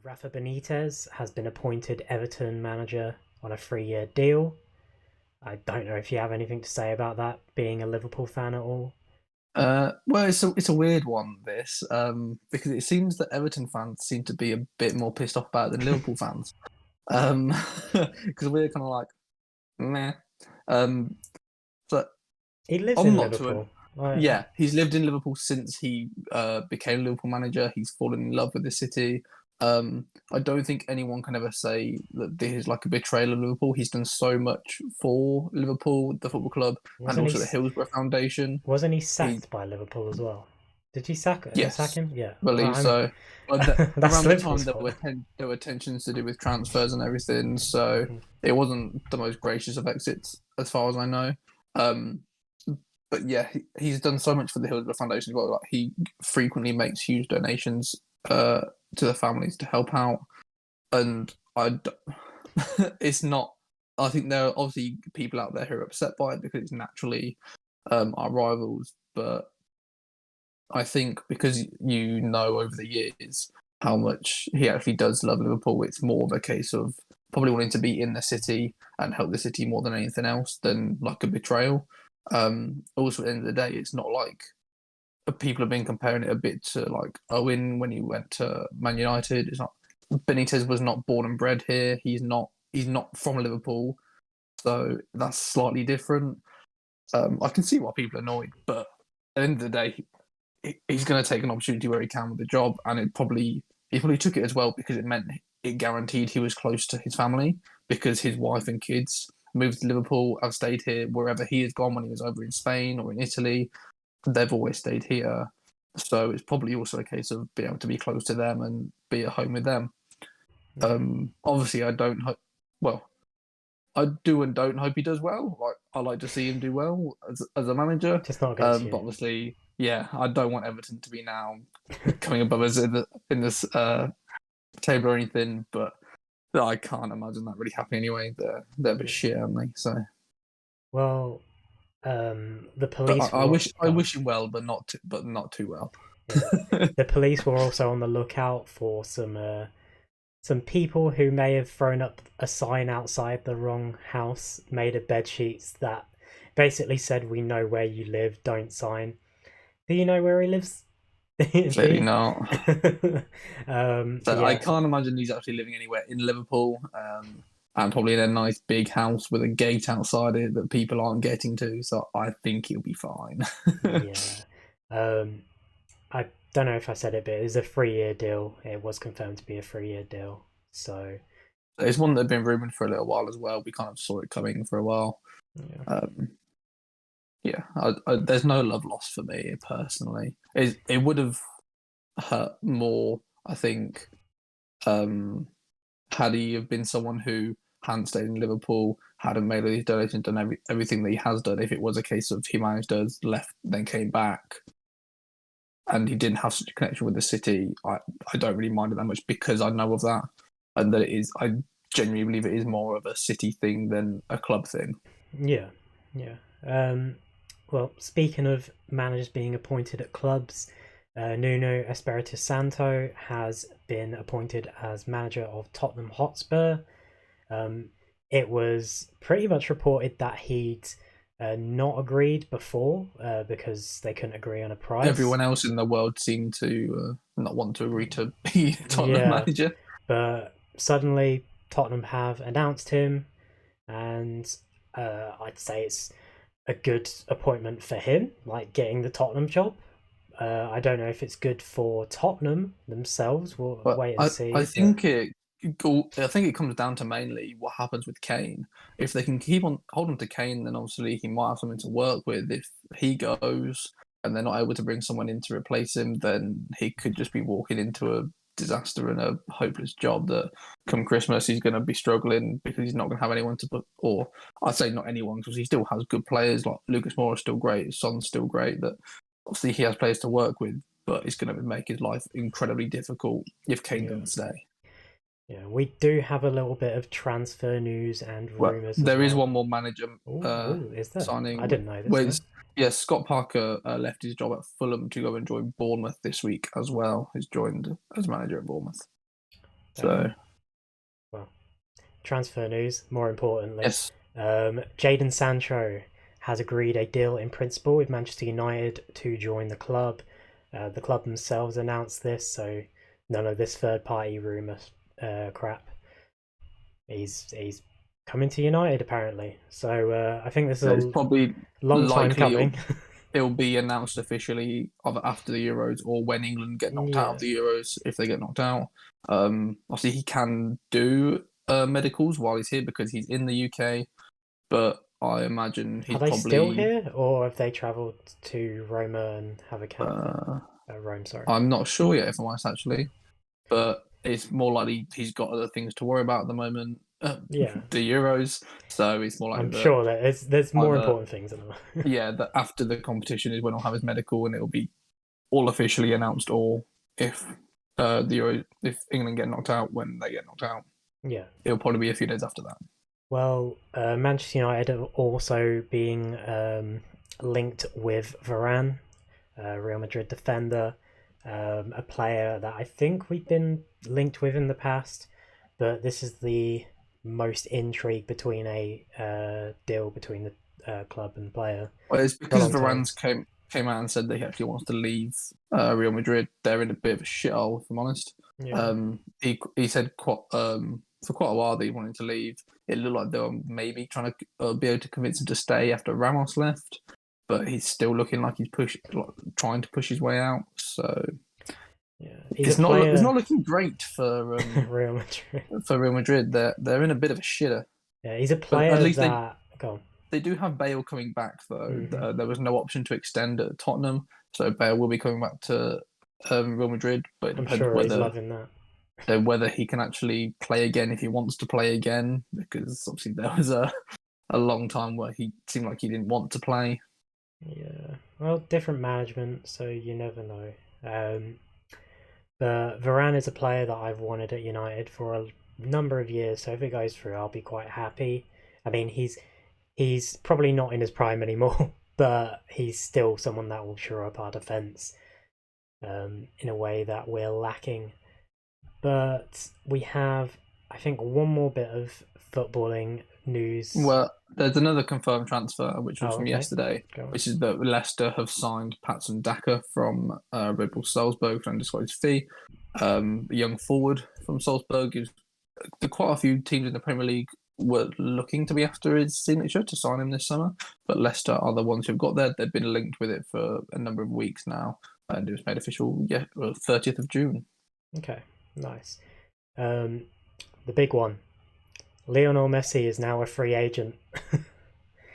Rafa Benitez has been appointed Everton manager on a 3-year deal. I don't know if you have anything to say about that, being a Liverpool fan at all. Well, it's a weird one, this, because it seems that Everton fans seem to be a bit more pissed off about it than Liverpool fans. Um, because we're kind of like, meh. Um, but He lives I'm in not too. Liverpool. Like, Yeah, he's lived in Liverpool since he became Liverpool manager. He's fallen in love with the city. I don't think anyone can ever say that this is like a betrayal of Liverpool. He's done so much for Liverpool, the football club, and wasn't he also the Hillsborough Foundation. wasn't he He sacked by Liverpool as well? Did he sack Yes, him? Yeah. believe I mean, so. But that's around the time Liverpool's fault. there were tensions to do with transfers and everything, so it wasn't the most gracious of exits, as far as I know. Um, but yeah, he's done so much for the Hillsborough Foundation as well. Like he frequently makes huge donations to the families to help out, and it's not. I think there are obviously people out there who are upset by it because it's naturally our rivals, but I think because you know over the years how much he actually does love Liverpool, it's more of a case of probably wanting to be in the city and help the city more than anything else than like a betrayal. Also, at the end of the day, it's not like people have been comparing it a bit to like Owen when he went to Man United. It's not Benitez was not born and bred here. He's not from Liverpool, so that's slightly different. I can see why people are annoyed, but at the end of the day, he's going to take an opportunity where he can with the job, and he probably took it as well because it meant it guaranteed he was close to his family because his wife and kids moved to Liverpool, have stayed here wherever he has gone when he was over in Spain or in Italy. They've always stayed here, so it's probably also a case of being able to be close to them and be at home with them. Yeah. Obviously, I don't hope. Well, I do and don't hope he does well. Like I like to see him do well as a manager, Just not against but you. obviously, yeah, I don't want Everton to be now coming above us in this table or anything. But I can't imagine that really happening anyway. They're a bit Yeah. shit, aren't they? So, Well, the but police I were wish I gone. wish him well, but not too well. Yeah, the police were also on the lookout for some people who may have thrown up a sign outside the wrong house, made of bed sheets that basically said, "We know where you live. Don't sign." Do you know where he lives? Do Clearly you? not. But So I yeah, can't imagine he's actually living anywhere in Liverpool, and probably in a nice big house with a gate outside it that people aren't getting to. So I think he'll be fine. yeah. Um, I don't know if I said it, but it was a 3-year deal. It was confirmed to be a 3-year deal. So It's one that's been rumoured for a little while as well. We kind of saw it coming for a while. yeah, Um, yeah, there's no love lost for me personally. It would have hurt more, I think, um, had he have been someone who hadn't stayed in Liverpool, hadn't made all these donations, done everything that he has done. If it was a case of he managed us, left, then came back, and he didn't have such a connection with the city, I don't really mind it that much because I know of that, and that it is. I genuinely believe it is more of a city thing than a club thing. yeah, yeah. Well, speaking of managers being appointed at clubs, Nuno Espirito Santo has been appointed as manager of Tottenham Hotspur. Um, it was pretty much reported that he'd not agreed before because they couldn't agree on a price. Everyone else in the world seemed to not want to agree to be Tottenham Yeah, manager. but suddenly Tottenham have announced him, and I'd say it's a good appointment for him, like getting the Tottenham job. I don't know if it's good for Tottenham themselves. We'll But wait and I see. But think it comes down to mainly what happens with Kane. If they can keep on holding to Kane, then obviously he might have something to work with. If he goes and they're not able to bring someone in to replace him, then he could just be walking into a disaster and a hopeless job that come Christmas he's going to be struggling because he's not going to have anyone to put. Or I say not anyone because he still has good players like Lucas Moura is still great, Son's still great. That obviously he has players to work with, but it's going to make his life incredibly difficult if Kane yeah, doesn't stay. yeah, we do have a little bit of transfer news and Well, rumors as there is well. one more manager Oh, is there? I signing. didn't know this. Well, No. yeah, Scott Parker left his job at Fulham to go and join Bournemouth this week as well. He's joined as manager at Bournemouth. So Well, transfer news, more importantly. yes, Jadon Sancho has agreed a deal in principle with Manchester United to join the club. The club themselves announced this, so none of this third-party rumour crap. He's coming to United apparently. So I think this is it's a probably long time likely coming. it'll be announced officially either after the Euros or when England get knocked out Yeah. of the Euros, if they get knocked out. Obviously, he can do medicals while he's here because he's in the UK, but I imagine Are he's they still probably. here, or have they travelled to Roma and have a camp there? Uh, Rome, sorry. I'm not sure yet, if I'm honest, actually, but it's more likely he's got other things to worry about at the moment. Yeah, The Euros, so it's more likely I'm that sure that there's more either important things than that. yeah, that after the competition is when he'll have his medical and it'll be all officially announced, or if the Euro, if England get knocked out when they get knocked out, Yeah. it'll probably be a few days after that. Well, Manchester United are also being linked with Varane, Real Madrid defender, a player that I think we've been linked with in the past, but this is the most intrigue between a deal between the club and player Well, it's for a because long time. Varane's came out and said that he actually wants to leave Real Madrid. They're in a bit of a shithole, if I'm honest. Yeah. He said for quite a while that he wanted to leave. It looked like they were maybe trying to be able to convince him to stay after Ramos left, but he's still looking like trying to push his way out. So Yeah, he's a it's player. not looking great Real Madrid. for Real Madrid. They're in a bit of a shitter. Yeah, he's a But at player least that. Go on. they do have Bale coming back though. Hmm. There was no option to extend at Tottenham, so Bale will be coming back to Real Madrid. But it I'm depends sure he's loving that. whether he can actually play again if he wants to play again, because obviously there was a long time where he seemed like he didn't want to play. Yeah. Well, different management, so you never know. Um, but Varane is a player that I've wanted at United for a number of years, so if it goes through, I'll be quite happy. I mean, he's probably not in his prime anymore, but he's still someone that will shore up our defence in a way that we're lacking. But we have, I think, one more bit of footballing news. Well, there's another confirmed transfer, which was Oh, from okay. yesterday, Go on. which is that Leicester have signed Patson Daka from Red Bull Salzburg for an undisclosed fee. A young forward from Salzburg. Quite a few teams in the Premier League were looking to be after his signature to sign him this summer, but Leicester are the ones who've got there. They've been linked with it for a number of weeks now, and it was made official, 30th of June. Okay, nice. Um, the big one. Lionel Messi is now a free agent.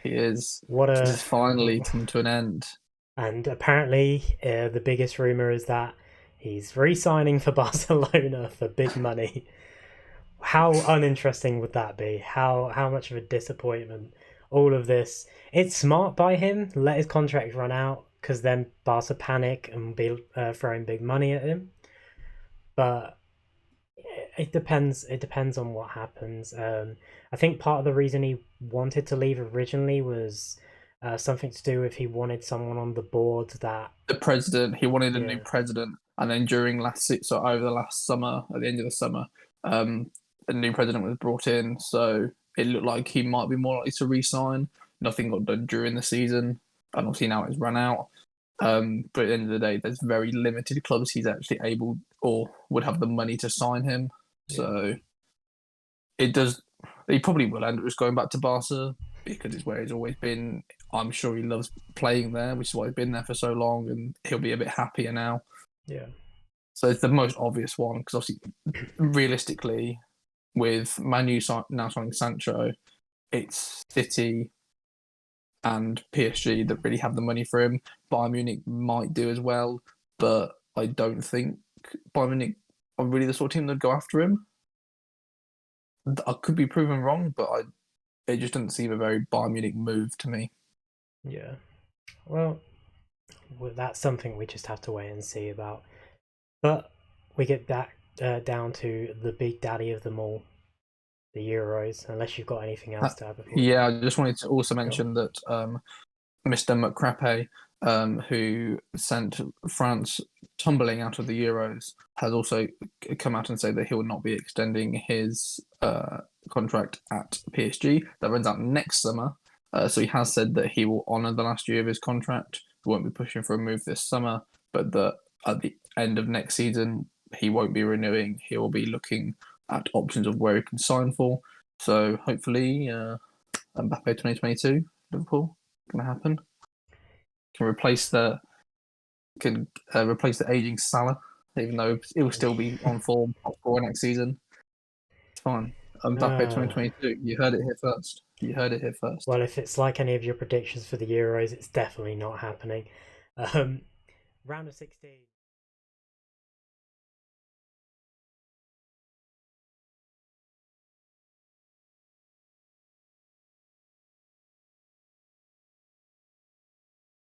He is. What It a has finally come to an end. And apparently, the biggest rumor is that he's re-signing for Barcelona for big money. How uninteresting would that be? How much of a disappointment? All of this. It's smart by him. Let his contract run out because then Barca panic and be throwing big money at him. But it depends. It depends on what happens. I think part of the reason he wanted to leave originally was something to do with he wanted someone on the board that. The president, he wanted a new Yeah, president, and then over the last summer, at the end of the summer, a new president was brought in. So it looked like he might be more likely to re-sign. Nothing got done during the season, and obviously now it's run out. But at the end of the day, there's very limited clubs he's actually able or would have the money to sign him. yeah, So it does. He probably will end up just going back to Barca because it's where he's always been. I'm sure he loves playing there, which is why he's been there for so long, and he'll be a bit happier now. yeah, So it's the most obvious one because obviously, realistically, with Manu now signing Sancho, it's City and PSG that really have the money for him. Bayern Munich might do as well, but I don't think Bayern Munich are really the sort of team that'd go after him. I could be proven wrong, but it just doesn't seem a very Bayern Munich move to me. yeah. Well, that's something we just have to wait and see about. But we get back down to the big daddy of them all, the Euros. Unless you've got anything else to add before we Yeah, I just wanted to also go on. mention that Mr. McCrappe who sent France tumbling out of the Euros, has also come out and said that he will not be extending his contract at PSG. That runs out next summer. So he has said that he will honour the last year of his contract. He won't be pushing for a move this summer, but that at the end of next season, he won't be renewing. He will be looking at options of where he can sign for. So hopefully, Mbappe 2022, Liverpool, going to happen. Can replace the aging Salah, even though it will still be on form top scorer next season. It's fine. Mbappe Uh, 2022. You heard it here first. You heard it here first. well, if it's like any of your predictions for the Euros, it's definitely not happening. Um, round of 16.